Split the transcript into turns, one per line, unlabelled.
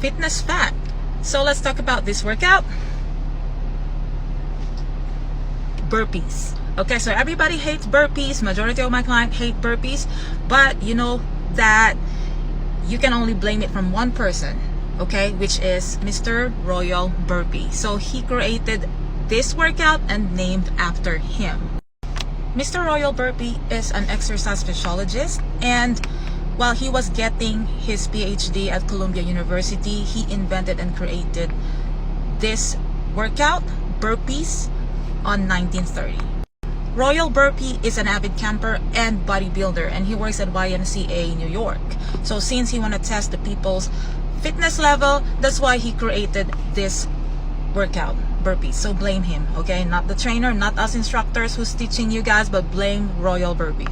fitness fat. So let's talk about this workout. Burpees. Okay, so everybody hates burpees. Majority of my clients hate burpees, but you know that you can only blame it from one person, okay, which is Mr. Royal Burpee. So he created this workout and named after him. Mr. Royal Burpee is an exercise physiologist, and while he was getting his PhD at Columbia University, he invented and created this workout, burpees, on 1930. Royal Burpee is an avid camper and bodybuilder, and he works at YMCA New York. So since he want to test the people's fitness level, that's why he created this workout, burpees. So blame him, okay? Not the trainer, not us instructors who's teaching you guys, but blame Royal Burpee.